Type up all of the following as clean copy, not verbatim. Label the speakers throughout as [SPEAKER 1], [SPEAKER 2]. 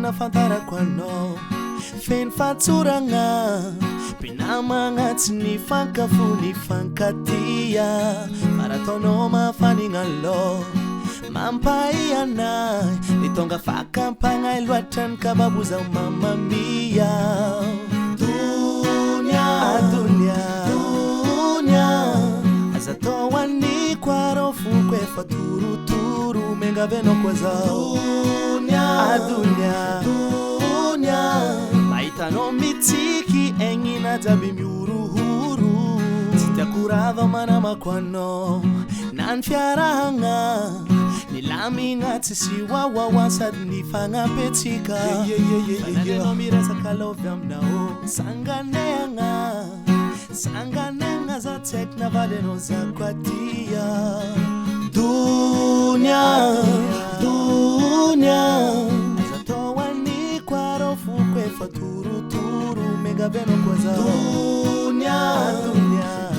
[SPEAKER 1] Siniana fantara kwano fen fatsuranga pinamanga tsini fankafuni fankatia maratono mafaningalo mampaiana nitonga fakampanga ilwatan kababuza mama mia dunia azatowani kwarofu kwefa turuturu menga veno kwaza dunia maitano mitiki engina zabi miuruhuru titakurava mana makwano nanfiaranga nilaminga tsisiwa wasad nifanga petika fananeno mirasa kalovyamnao sanganenga za tekna valeno za kwatia dunia azatowani kwarofu kwefa turuturu mega veno kwaza dunia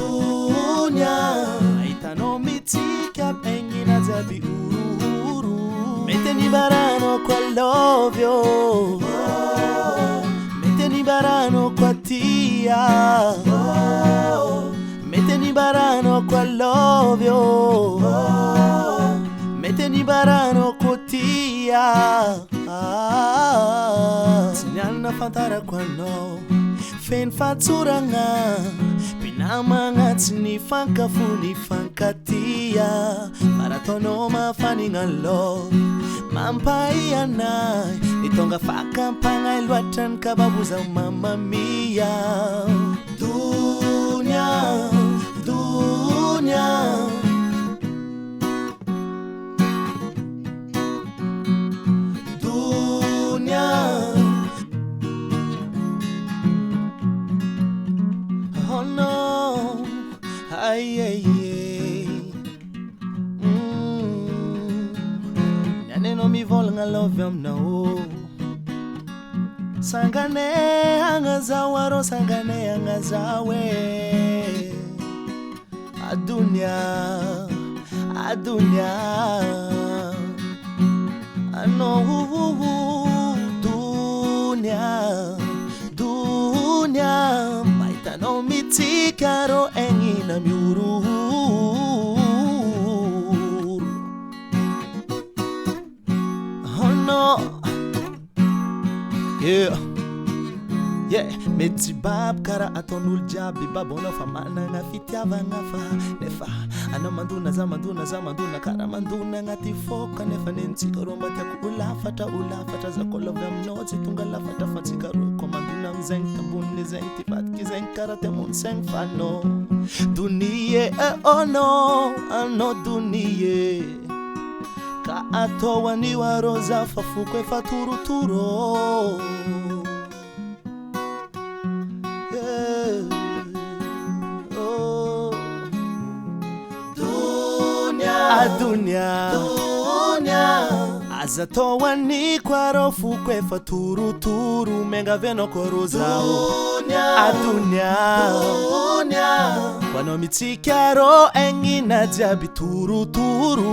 [SPEAKER 1] aitano mitika engina zabi uru meteni barano kwa lovyo meteni barano kwa tia meteni barano kwa lovyo meteni barano kwa tia Siniana fantara kwano fen fatsuranga pinamanga tsini fankafuni fankatia maratono mafaningalo mampaiana nitonga fakampanga ilwatan kababuza mama mia dunia oh no, ay. Nyaneno mi volanga love yam now. Sangane angazawaro sangane angazawe. Adunya ano dunia maitano mitikaro engina miuru oh no yeah Metsi bab kara atonul jabi babona famana na fitiava ngafa nefa ana manduna za kara manduna ngati foka nefa nenzi koromba taku ulafata za kolovya mnozi tunga lafata fatika ro komanduna mzeng tambuni zeng tifatki zeng karate mun seng fano duniye oh no ano duniye ka atowa ni waroza fafukwe faturuturo dunia azatowani kwarofu kwefa turuturu menga veno koruzao dunia kwano mitikaro engina jabi turuturu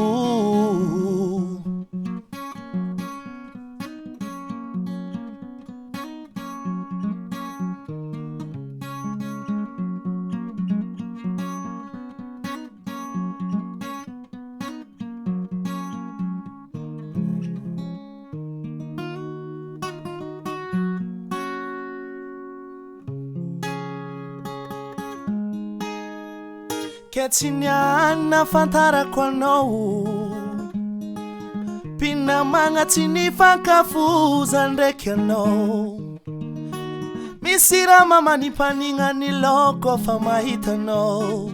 [SPEAKER 1] Ketsiniana fantara kwano pinamanga tini fankafuza ndekeno misira mama ni paninga ni loko famahitano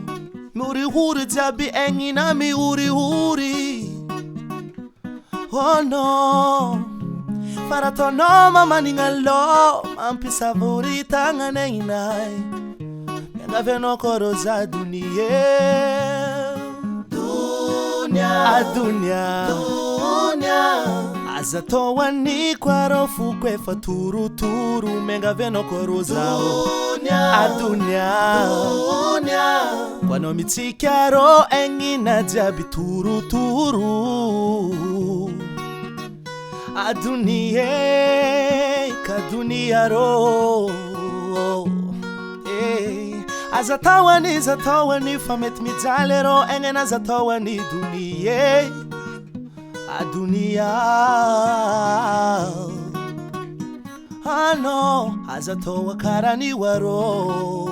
[SPEAKER 1] muri jabi engina mi uri oh no faratono mama ningalo mampisa vuri tanga nenginai Veno koroza dunia azatowani kwarofu kwefa turuturu menga veno koroza dunia kwano mitikaro engina jabi turuturu adunia kadunia ro azatawani famet mijalero engena zatawani dunia adunia ano azatowa karani waro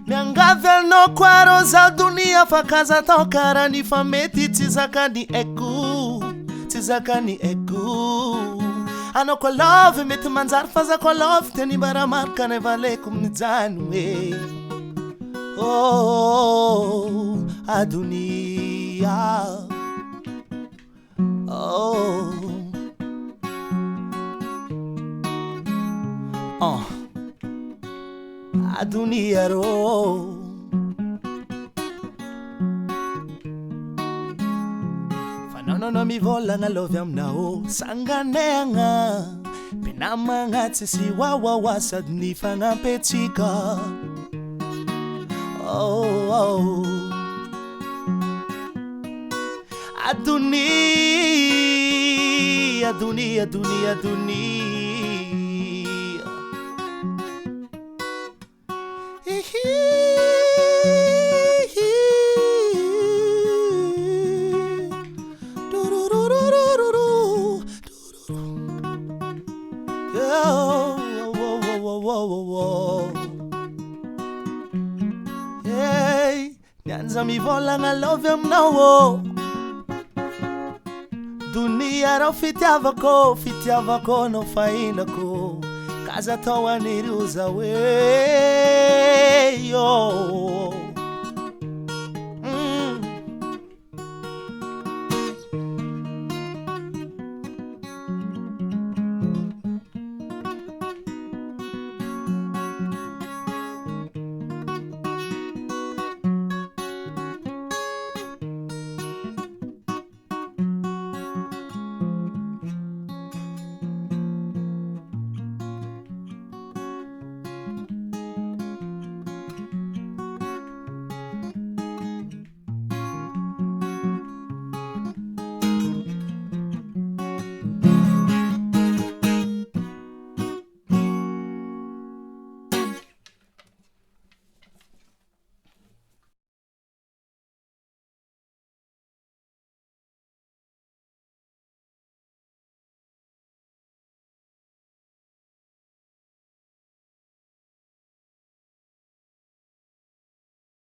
[SPEAKER 1] miangavel no kwaro za dunia fakaza tokarani fameti tizakani egu ano kwa love mitu manzar faza kwa love teni bara marka ne vale kumnizanwe oh adunia oh adunia ro no mi vola nga lovyam nao sanganenga pinamanga tsisi wawa sad ni fanga petika oh adunia hey, nyanza mi vola nga love mnawo dunia ro fitiava ko no faina ko kaza towa niruza we yo